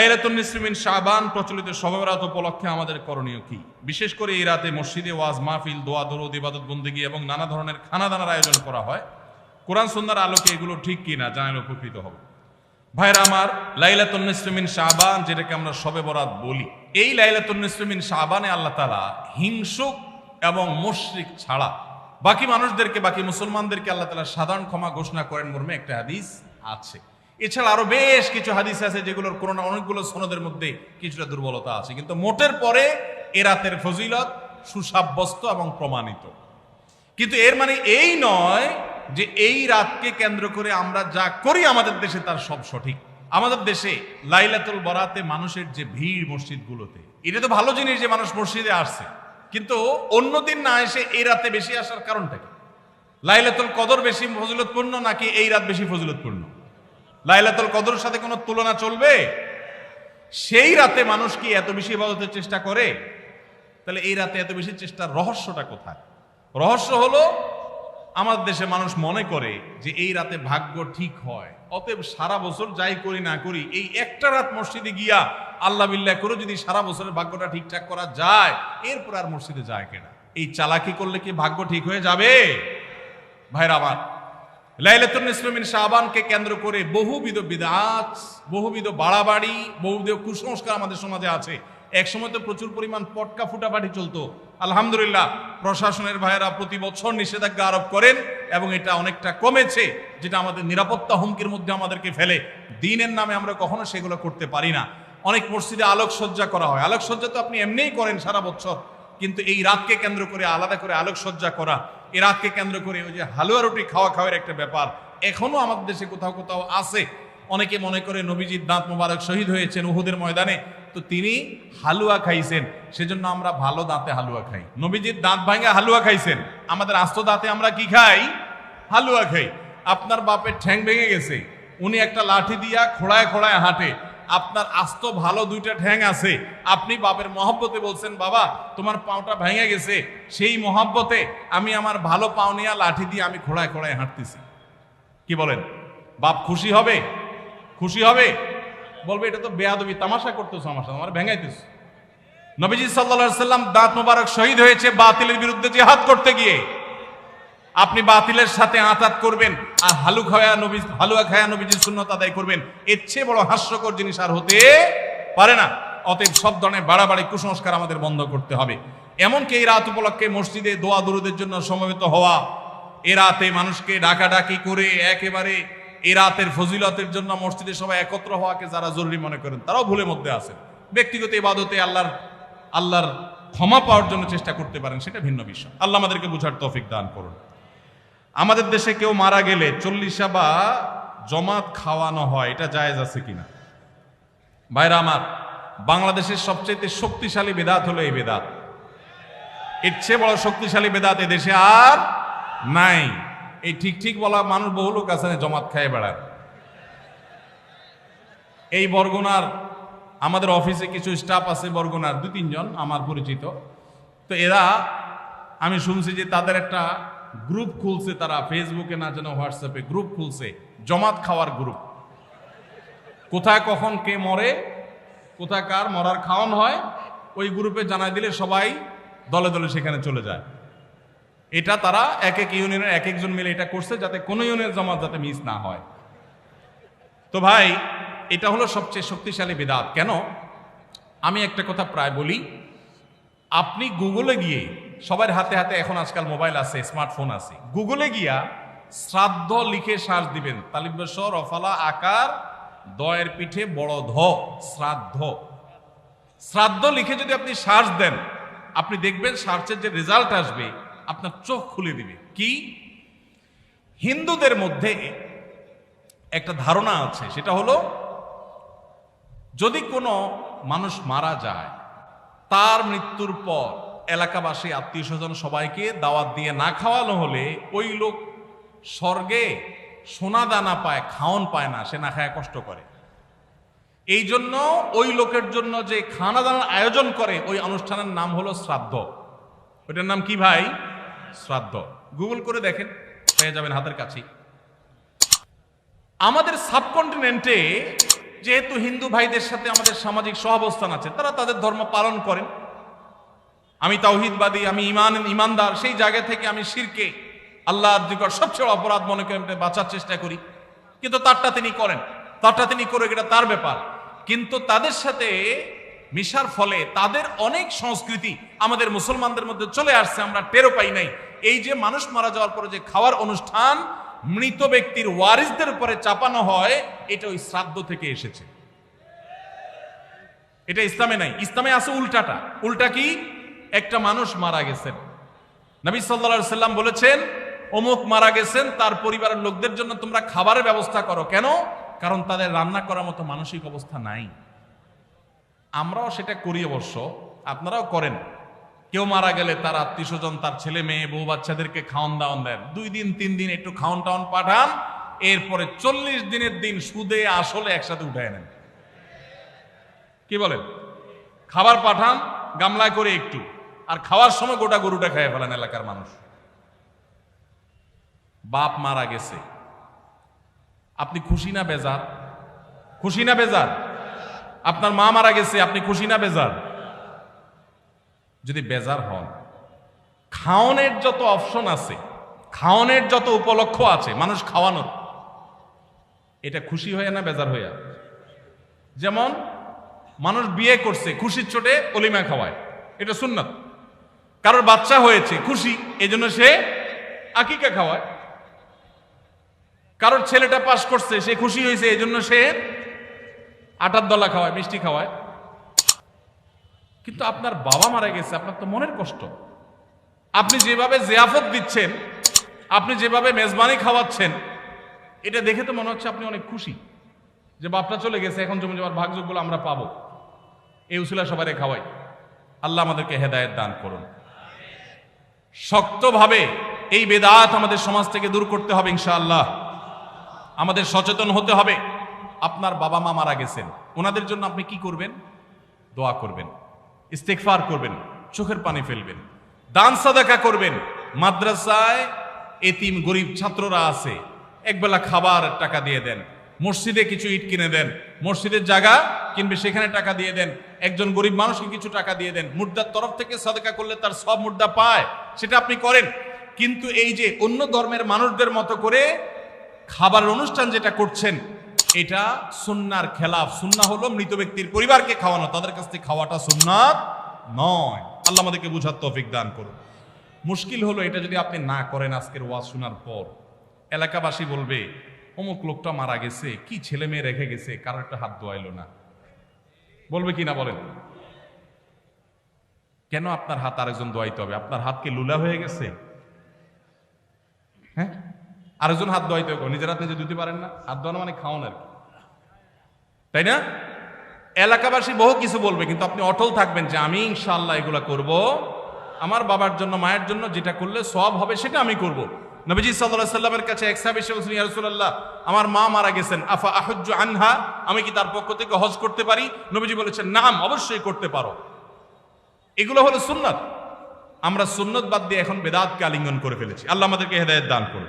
লাইলাতুন নিসফি মিন শাবান প্রচলিত শবে বরাত উপলক্ষে আমাদের করণীয় কি? বিশেষ করে এই রাতে মসজিদে ওয়াজ মাহফিল, দোয়া দরুদ, ইবাদত বন্দেগী এবং নানা ধরনের খানাদানার আয়োজন করা হয়। কোরআন সুন্নাহর আলোকে এগুলো ঠিক কিনা জানালে উপকৃত হব। ভাইরা আমার, লাইলাতুন নিসফি মিন শাবান যেটাকে আমরা শবে বরাত বলি, এই লাইলাতুন নিসফি মিন শাবানে আল্লাহ তাআলা হিংসুক এবং মুশরিক ছাড়া বাকি মানুষদেরকে, বাকি মুসলমানদেরকে আল্লাহ তাআলা সাধারণ ক্ষমা ঘোষণা করেন মর্মে একটা হাদিস আছে। এছাড়া আরো বেশ কিছু হাদিস আছে যেগুলোর কোনো না অনেকগুলো সনদের মধ্যে কিছুটা দুর্বলতা আছে, কিন্তু মোটের পরে এ রাতের ফজিলত সুসাব্যস্ত এবং প্রমাণিত। কিন্তু এর মানে এই নয় যে এই রাতকে কেন্দ্র করে আমরা যা করি আমাদের দেশে তার সব সঠিক। আমাদের দেশে লাইলাতুল বরাতে মানুষের যে ভিড় মসজিদগুলোতে, এটা তো ভালো জিনিস যে মানুষ মসজিদে আসছে, কিন্তু অন্যদিন না এসে এই রাতে বেশি আসার কারণটা কি? লাইলাতুল কদর বেশি ফজিলতপূর্ণ নাকি এই রাত বেশি ফজিলতপূর্ণ? লাইলাতুল কদরের সাথে কোনো তুলনা চলবে? সেই রাতে মানুষ কি এত বেশি ইবাদতের চেষ্টা করে? তাহলে এই রাতে এত বেশি চেষ্টার রহস্যটা কোথায়? রহস্য হলো আমাদের দেশে মানুষ মনে করে যে এই রাতে ভাগ্য ঠিক হয়, অতএব সারা বছর যাই করি না করি এই একটা রাত মসজিদে গিয়া আল্লাহ বিল্লাহ করে যদি সারা বছরের ভাগ্যটা ঠিকঠাক করা যায়, এরপর আর মসজিদে যায় কেনা। এই চালাকি করলে কি ভাগ্য ঠিক হয়ে যাবে? ভাইরা আমার, লাইলাতুন নিসফি মিন শাবানকে কেন্দ্র করে বহুবিধ বিদআত, বহুবিধ বাড়াবাড়ি, বহুবিধ কুসংস্কার আমাদের সমাজে আছে। এক সময় তো প্রচুর পরিমাণ পটকা ফুটাফাটি চলতো। আলহামদুলিল্লাহ, প্রশাসনের ভাইয়েরা প্রতি বছর নিষেধাজ্ঞা আরোপ করেন এবং এটা অনেকটা কমেছে, যেটা আমাদের নিরাপত্তা হুমকির মধ্যে আমাদেরকে ফেলে। দিনের নামে আমরা কখনো সেগুলো করতে পারি না। অনেক মসজিদে আলোকসজ্জা করা হয়। আলোকসজ্জা তো আপনি এমনিই করেন সারা বছর, কিন্তু এই রাতকে কেন্দ্র করে আলাদা করে আলোকসজ্জা করা, এই রাতকে কেন্দ্র করে ওই যে হালুয়া রুটি খাওয়ার একটা ব্যাপার এখনো আমাদের দেশে কোথাও কোথাও আছে। অনেকে মনে করে নবীজির দাঁত মোবারক শহীদ হয়েছেন উহুদের ময়দানে, তো তিনি হালুয়া খাইছেন, সেজন্য আমরা ভালো দাঁতে হালুয়া খাই। নবীজির দাঁত ভাঙে হালুয়া খাইছেন, আমাদের আস্ত দাঁতে আমরা কি খাই? হালুয়া খাই। আপনার বাপের ঠ্যাং ভেঙে গেছে, উনি একটা লাঠি দিয়া খোড়ায় খোড়ায় হাঁটে, আপনার আস্ত ভালো দুইটা ঠ্যাং আছে, আপনি বাপের মহব্বতে বলছেন বাবা তোমার পাওটা ভেঙে গেছে, সেই মহব্বতে আমি আমার ভালো পাও নিয়ে লাঠি দিয়ে আমি খোড়ায় খোড়ায় হাঁটতেছি। কি বলেন? বাপ খুশি হবে? খুশি হবে? বলবে এটা তো বেয়াদবি, তামাশা করতেছ আমার সাথে, আমার ভেঙাইতেছ। নবীজি সাল্লাল্লাহু আলাইহি সাল্লাম দাঁত মোবারক শহীদ হয়েছে বাতিলের বিরুদ্ধে জিহাদ করতে গিয়ে। আপনি বাতিলের সাথে আঁতাত করবেন আর হালুয়া খায়া নবীজির সুন্নাত আদায় করবেন, এর চেয়ে বড় হাস্যকর জিনিস আর হতে পারে না। অতএব সব ধরনের বাড়াবাড়ি কুসংস্কার আমাদের বন্ধ করতে হবে। এমনকি এই রাত উপলক্ষে মসজিদে দোয়া দরুদের জন্য সমবেত হওয়া, এ রাতে মানুষকে ডাকাডাকি করে একেবারে এই রাতের ফজিলতের জন্য মসজিদে সবাই একত্র হওয়াকে যারা জরুরি মনে করেন তারাও ভুলের মধ্যে আছেন। ব্যক্তিগত ইবাদতে আল্লাহর ক্ষমা পাওয়ার জন্য চেষ্টা করতে পারেন, সেটা ভিন্ন বিষয়। আল্লাহ আমাদেরকে বুঝার তৌফিক দান করুন। আমাদের দেশে কেউ মারা গেলে চল্লিশা বা জমাত খাওয়ানো হয়, এটা জায়েজ আছে কিনা? ভাইরা আমার, বাংলাদেশের সবচেয়ে শক্তিশালী বেদাত হলো এই বেদাত। এর চেয়ে বড় শক্তিশালী বেদাত এদেশে আর নাই। এই ঠিক ঠিক বলা মানুষ বহু লোক আছে জমাত খায় বেড়ায়। এই বরগুনার আমাদের অফিসে কিছু স্টাফ আছে, বরগুনার 2-3 জন আমার পরিচিত, তো এরা আমি শুনছি যে তাদের একটা গ্রুপ খুলছে, তারা ফেসবুকে না যেন হোয়াটসঅ্যাপে গ্রুপ খুলছে, জমাত খাওয়ার গ্রুপ। কোথায় কখন কে মরে, কোথায় কার মরার খাওয়ান হয়, ওই গ্রুপে জানাই দিলে সবাই দলে দলে সেখানে চলে যায়। এটা তারা এক এক ইউনিয়নের এক একজন মিলে এটা করছে যাতে কোনো ইউনিয়নের জমাত যাতে মিস না হয়। তো ভাই, এটা হলো সবচেয়ে শক্তিশালী বিদআত। কেন? আমি একটা কথা প্রায় বলি, আপনি গুগলে গিয়ে, সবার হাতে হাতে এখন আজকাল মোবাইল আছে, স্মার্টফোন আছে, গুগলে গিয়া শ্রাদ্ধ লিখে সার্চ দিবেন, তালিব্যস রফালা আকার দয়ের পিঠে বড় ধ, শ্রাদ্ধ। শ্রাদ্ধ লিখে যদি আপনি সার্চ দেন, আপনি দেখবেন সার্চের যে রেজাল্ট আসবে আপনার চোখ খুলে দিবে। কি? হিন্দুদের মধ্যে একটা ধারণা আছে, সেটা হলো যদি কোনো মানুষ মারা যায়, তার মৃত্যুর পর এলাকাবাসী আত্মীয় স্বজন সবাইকে দাওয়াত দিয়ে না খাওয়ানো হলে ওই লোক স্বর্গে সোনা দানা পায়, খাওন পায় না, সে না খায় কষ্ট করে। এই জন্য ওই লোকের জন্য যে খানা দানার আয়োজন করে ওই অনুষ্ঠানের নাম হলো শ্রাদ্ধ। ওইটার নাম কি ভাই? শ্রাদ্ধ। গুগল করে দেখেন, পেয়ে যাবেন হাতের কাছে। আমাদের সাবকন্টিনেন্টে যেহেতু হিন্দু ভাইদের সাথে আমাদের সামাজিক সহাবস্থান আছে, তারা তাদের ধর্ম পালন করেন, আমি তাওহীদবাদী, আমি ইমানদার, সেই জায়গা থেকে আমি শিরকে আল্লাহর নিকট সবচেয়ে অপরাধ মনে করে বাঁচার চেষ্টা করি, কিন্তু তারটা তিনি করেন, তারটা তিনি করে, এটা তার ব্যাপার। কিন্তু তাদের সাথে মিশার ফলে তাদের অনেক সংস্কৃতি আমাদের মুসলমানদের মধ্যে চলে আসছে, আমরা টেরও পাই নাই। এই যে মানুষ মারা যাওয়ার পরে যে খাওয়ার অনুষ্ঠান মৃত ব্যক্তির ওয়ারিসদের উপরে চাপানো হয়, এটা ওই শ্রাদ্ধ থেকে এসেছে, এটা ইসলামে নাই। ইসলামে আছে উল্টাটা। উল্টা কি? একটা মানুষ মারা গেছেন, নবী সাল্লাল্লাহু আলাইহি সাল্লাম বলেছেন অমুক মারা গেছেন, তার পরিবারের লোকদের জন্য তোমরা খাবারের ব্যবস্থা করো। কেন? কারণ তাদের রান্না করার মতো মানসিক অবস্থা নাই। আমরাও সেটা করি, অবশ্য আপনারাও করেন। কেউ মারা গেলে তার আত্মীয় স্বজন, তার ছেলে মেয়ে, বউ বাচ্চাদেরকে খাওয়ান দাওয়ান দেন, 2 দিন 3 দিন একটু খাওয়ান টাওয়ান পাঠান, এরপরে 40 দিনের দিন সুদে আসলে একসাথে উঠায় নেন। কি বলেন? খাবার পাঠান গামলায় করে একটু, আর খাওয়ার সময় গোটা গরুটা খেয়ে ফেলেন এলাকার মানুষ। বাপ মারা গেছে, আপনি খুশি না বেজার? খুশি না বেজার? আপনার মা মারা গেছে, আপনি খুশি না বেজার? যদি বেজার হন, খাওয়ানোর যত অপশন আছে, খাওয়ানোর যত উপলক্ষ আছে মানুষ খাওয়ানোর, এটা খুশি হয়ে না বেজার হইয়া? যেমন মানুষ বিয়ে করছে, খুশির চোটে অলিমা খাওয়ায়, এটা সুন্নাত। কারোর বাচ্চা হয়েছে, খুশি, এজন্য সে আকিকা খাওয়ায়। কারোর ছেলেটা পাস করছে, সে খুশি হয়েছে, এজন্য সে আটার দলা খাওয়ায়, মিষ্টি খাওয়ায়। কিন্তু আপনার বাবা মারা গেছে, আপনার তো মনের কষ্ট। আপনি যেভাবে জিয়াফত দিচ্ছেন, আপনি যেভাবে মেজবানি খাওয়াচ্ছেন, এটা দেখে তো মনে হচ্ছে আপনি অনেক খুশি যে বাপটা চলে গেছে, এখন জমি জমার ভাগযোগগুলো আমরা পাবো, এই উসিলা সবারে খাওয়াই। আল্লাহ আমাদেরকে হেদায়েত দান করুন। শক্তভাবে এই বেদাত আমাদের সমাজ থেকে দূর করতে হবে ইনশাআল্লাহ। আমাদের সচেতন হতে হবে। আপনার বাবা মা মারা গেছেন, ওনাদের জন্য আপনি কি করবেন? দোয়া করবেন, ইস্তেগফার করবেন, চোখের পানি ফেলবেন, দান সাদাকা করবেন। মাদ্রাসায় এতিম গরিব ছাত্ররা আছে, একবেলা খাবার টাকা দিয়ে দেন। মসজিদে কিছু ইট কিনে দেন, মসজিদের জায়গা কিনবে, সেখানে টাকা দিয়ে দেন। একজন গরিব মানুষকে কিছু টাকা দিয়ে দেন। মুর্দার তরফ থেকে সাদাকা করলে তার সব মুর্দা পায়, সেটা আপনি করেন। কিন্তু এই যে অন্য ধর্মের মানুষদের মতো করে খাবার অনুষ্ঠান যেটা করছেন, এটা সুন্নাহর খেলাফ। সুন্নাহ হলো মৃত ব্যক্তির পরিবারকে খাওয়ানো, তাদের কাছ থেকে খাওয়াটা সুন্নাত নয়। আল্লাহ আমাদেরকে বুঝার তৌফিক দান করুন। মুশকিল হলো এটা যদি আপনি না করেন, আজকের ওয়াজ শোনার পর এলাকাবাসী বলবে অমুক লোকটা মারা গেছে, কি ছেলে মেয়ে রেখে গেছে, কারো একটা হাত ধোয়াইলো না। বলবে কি না বলেন? কেন আপনার হাত আরেকজন ধোয়াইতে হবে? আপনার হাত কি লুলা হয়ে গেছে? হ্যাঁ, আরেকজন হাত ধোয়াইতে হবে, নিজের হাত নিজে ধুতে পারেন না? হাত ধোয়ানো মানে খাওয়ান আর কি, তাই না? এলাকাবাসী বহু কিছু বলবে, কিন্তু আপনি অটল থাকবেন যে আমি ইনশাআল্লাহ এগুলা করব, আমার বাবার জন্য, মায়ের জন্য যেটা করলে সওয়াব হবে সেটা আমি করব। নবীজি সাল্লাল্লাহু আলাইহি সাল্লামের কাছে এক সাহাবী এসে বললেন, ইয়া রাসূলুল্লাহ, আমার মা মারা গেছেন, আফা আহুজ্জু আনহা, আমি কি তার পক্ষ থেকে হজ করতে পারি? নবীজি বলেছেন, নাম, অবশ্যই করতে পারো। এগুলো হলো সুন্নাত। আমরা সুন্নাত বাদ দিয়ে এখন বেদাতকে আলিঙ্গন করে ফেলেছি। আল্লাহ আমাদেরকে হেদায়েত দান করুন।